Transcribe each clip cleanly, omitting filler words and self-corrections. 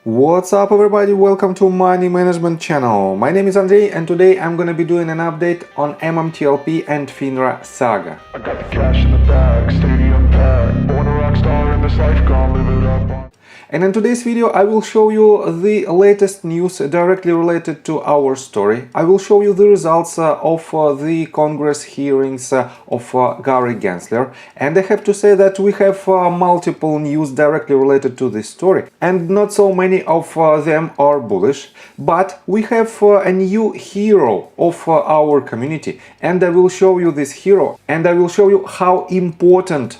What's up everybody, welcome to Money Management channel. My name is Andrei and today I'm gonna be doing an update on MMTLP and FINRA saga. I got the cash in the bag, stadium packed, born a rock star in this life, gonna live it up on. And in today's video I will show you the latest news directly related to our story. I will show you the results of the Congress hearings of Gary Gensler, and I have to say that we have multiple news directly related to this story, and not so many of them are bullish, but we have a new hero of our community, and I will show you this hero and I will show you how important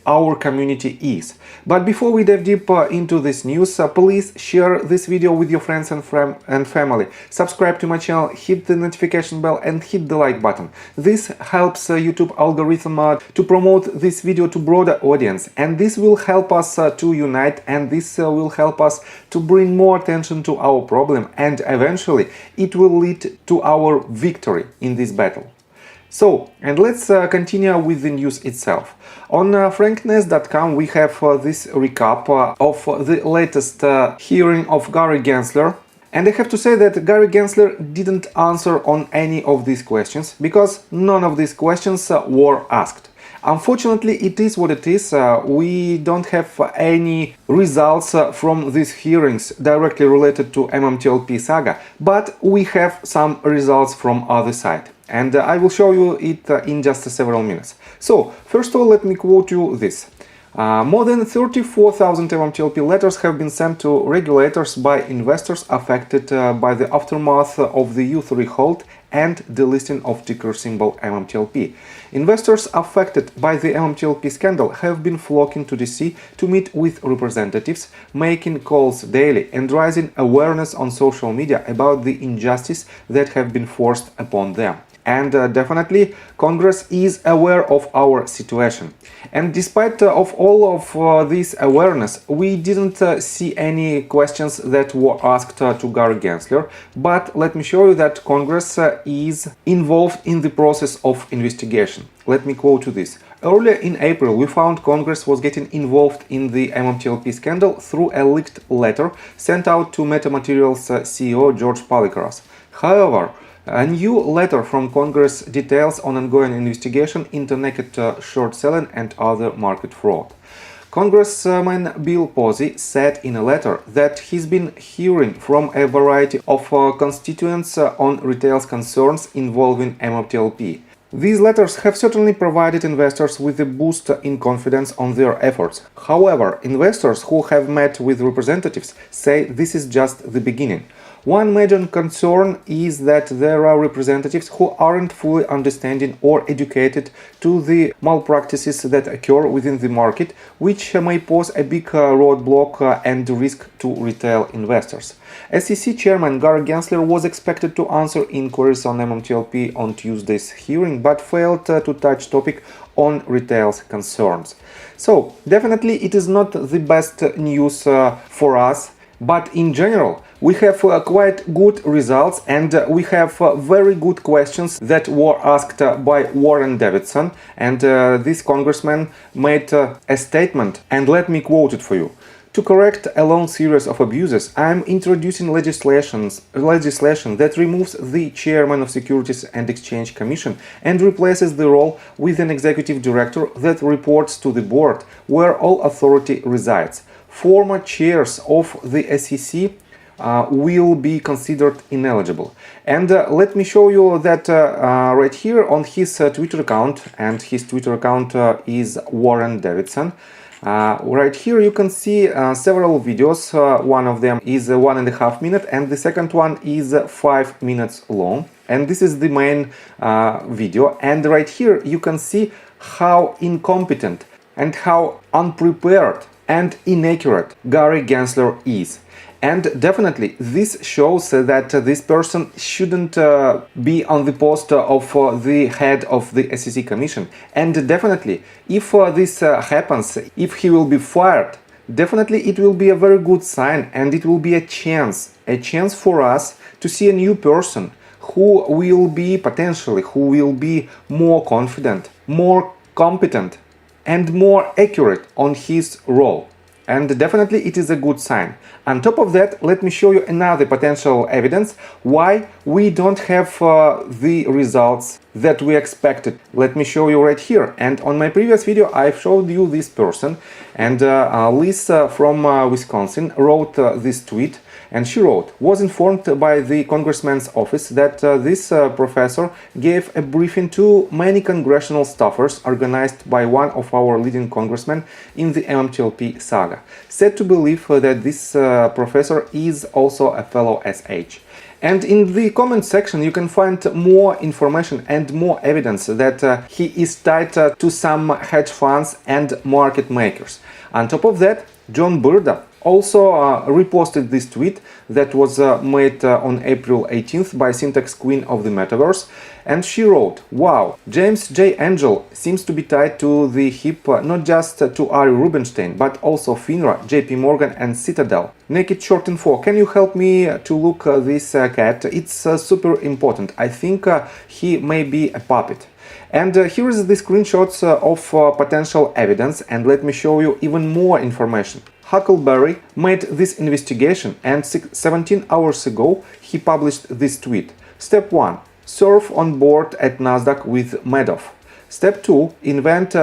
our community is. But before we dive deep into this news, please share this video with your friends and family. Subscribe to my channel, hit the notification bell and hit the like button. This helps YouTube algorithm to promote this video to broader audience, and this will help us to unite, and this will help us to bring more attention to our problem, and eventually it will lead to our victory in this battle. So, and let's continue with the news itself. On frankness.com we have this recap of the latest hearing of Gary Gensler. And I have to say that Gary Gensler didn't answer on any of these questions, because none of these questions were asked. Unfortunately, it is what it is. We don't have any results from these hearings directly related to MMTLP saga, but we have some results from other side. And I will show you it in just several minutes. So, first of all, let me quote you this. More than 34,000 MMTLP letters have been sent to regulators by investors affected by the aftermath of the U3 halt and the listing of ticker symbol MMTLP. Investors affected by the MMTLP scandal have been flocking to DC to meet with representatives, making calls daily and raising awareness on social media about the injustice that have been forced upon them. And definitely Congress is aware of our situation. And despite of all of this awareness, we didn't see any questions that were asked to Gary Gensler. But let me show you that Congress is involved in the process of investigation. Let me quote you this. Earlier in April, we found Congress was getting involved in the MMTLP scandal through a leaked letter sent out to Metamaterials CEO George Palikaras. However, a new letter from Congress details on ongoing investigation into naked short selling and other market fraud. Congressman Bill Posey said in a letter that he's been hearing from a variety of constituents on retail concerns involving MMTLP. These letters have certainly provided investors with a boost in confidence on their efforts. However, investors who have met with representatives say this is just the beginning. One major concern is that there are representatives who aren't fully understanding or educated to the malpractices that occur within the market, which may pose a big roadblock and risk to retail investors. SEC Chairman Gary Gensler was expected to answer inquiries on MMTLP on Tuesday's hearing, but failed to touch topic on retail concerns. So, definitely it is not the best news for us, but in general, we have quite good results, and we have very good questions that were asked by Warren Davidson, and this congressman made a statement, and let me quote it for you. To correct a long series of abuses, I am introducing legislation that removes the chairman of Securities and Exchange Commission and replaces the role with an executive director that reports to the board, where all authority resides. Former chairs of the SEC will be considered ineligible. And let me show you that right here on his Twitter account, and his Twitter account is Warren Davidson. Right here you can see several videos. One of them is 1.5 minutes and the second one is 5 minutes long. And this is the main video. And right here you can see how incompetent and how unprepared and inaccurate Gary Gensler is. And definitely this shows that this person shouldn't be on the post of the head of the SEC Commission. And definitely, if this happens, if he will be fired, definitely it will be a very good sign, and it will be a chance for us to see a new person who will be more confident, more competent, and more accurate on his role. and definitely it is a good sign. On top of that, let me show you another potential evidence why we don't have the results that we expected. Let me show you right here. And on my previous video I showed you this person, and Liz from Wisconsin wrote this tweet. And she wrote, was informed by the Congressman's office that this professor gave a briefing to many congressional staffers organized by one of our leading congressmen in the MMTLP saga. Said to believe that this professor is also a fellow SH. And in the comment section you can find more information and more evidence that he is tied to some hedge funds and market makers. On top of that, John Burda also reposted this tweet that was made on April 18th by Syntax Queen of the Metaverse, and she wrote, wow, James J. Angel seems to be tied to the hip not just to Ari Rubinstein, but also FINRA, JP Morgan and Citadel. Naked Short Info, can you help me to look this cat? It's super important. I think he may be a puppet. And here is the screenshots of potential evidence, and let me show you even more information. Huckleberry made this investigation, and 17 hours ago he published this tweet. Step 1. Surf on board at Nasdaq with Madoff. Step 2. Invent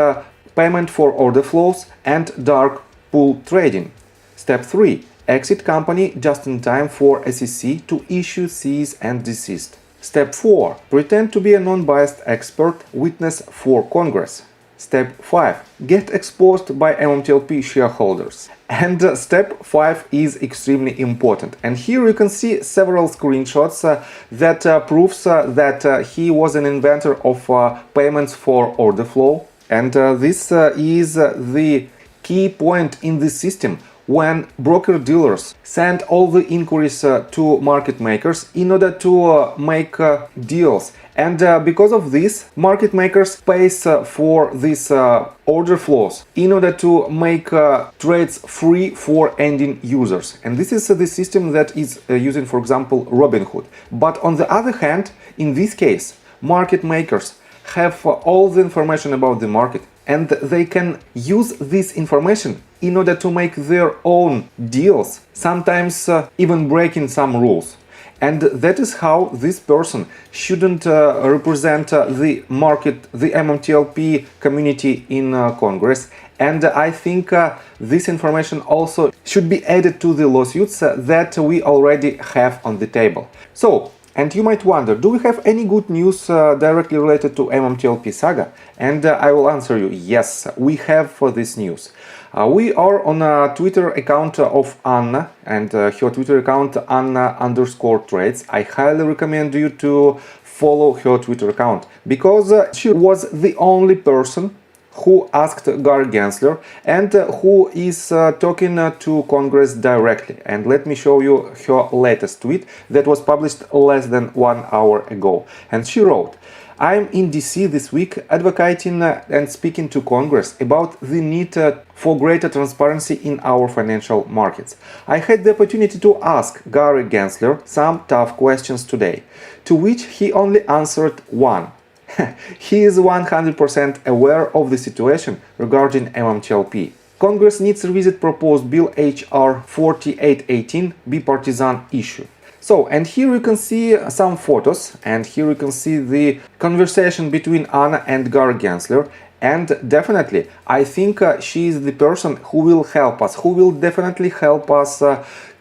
payment for order flows and dark pool trading. Step 3. Exit company just in time for SEC to issue cease and desist. Step 4. Pretend to be a non-biased expert witness for Congress. Step 5. Get exposed by MMTLP shareholders. And step 5 is extremely important. And here you can see several screenshots that proves that he was an inventor of payments for order flow. And this is the key point in this system. When broker-dealers send all the inquiries to market makers in order to make deals. And because of this, market makers pays for these order flows in order to make trades free for ending users. And this is the system that is using, for example, Robinhood. But on the other hand, in this case, market makers have all the information about the market, and they can use this information in order to make their own deals, sometimes even breaking some rules. And that is how this person shouldn't represent the market, the MMTLP community in Congress. And I think this information also should be added to the lawsuits that we already have on the table. So, and you might wonder, do we have any good news directly related to MMTLP saga? And I will answer you, yes, we have for this news. We are on a Twitter account of Anna, and her Twitter account Anna_trades. I highly recommend you to follow her Twitter account, because she was the only person who asked Gary Gensler and who is talking to Congress directly. And let me show you her latest tweet that was published less than 1 hour ago. And she wrote, I'm in DC this week advocating and speaking to Congress about the need for greater transparency in our financial markets. I had the opportunity to ask Gary Gensler some tough questions today, to which he only answered one. He is 100% aware of the situation regarding MMTLP. Congress needs to revisit proposed Bill H.R. 4818 bipartisan issue. So, and here you can see some photos, and here you can see the conversation between Anna and Gary Gensler. And definitely, I think she is the person who will help us, who will definitely help us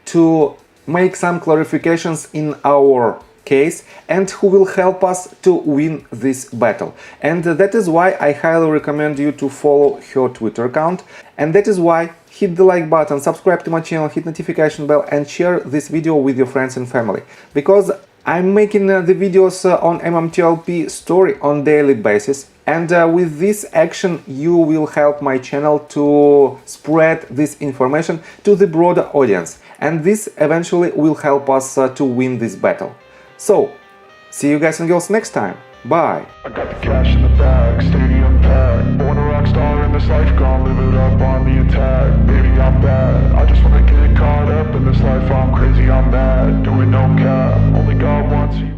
to make some clarifications in our case, and who will help us to win this battle. And that is why I highly recommend you to follow her Twitter account, and that is why hit the like button, subscribe to my channel, hit notification bell, and share this video with your friends and family, because I'm making the videos on MMTLP story on daily basis, and with this action you will help my channel to spread this information to the broader audience, and this eventually will help us to win this battle. So, see you guys and girls next time. Bye. I got the cash in the bag, stadium packed. Born a rock star in this life, gonna live it up on the attack. Baby, I'm bad. I just wanna get caught up in this life. I'm crazy, I'm mad. Doing no cap. Only God wants you.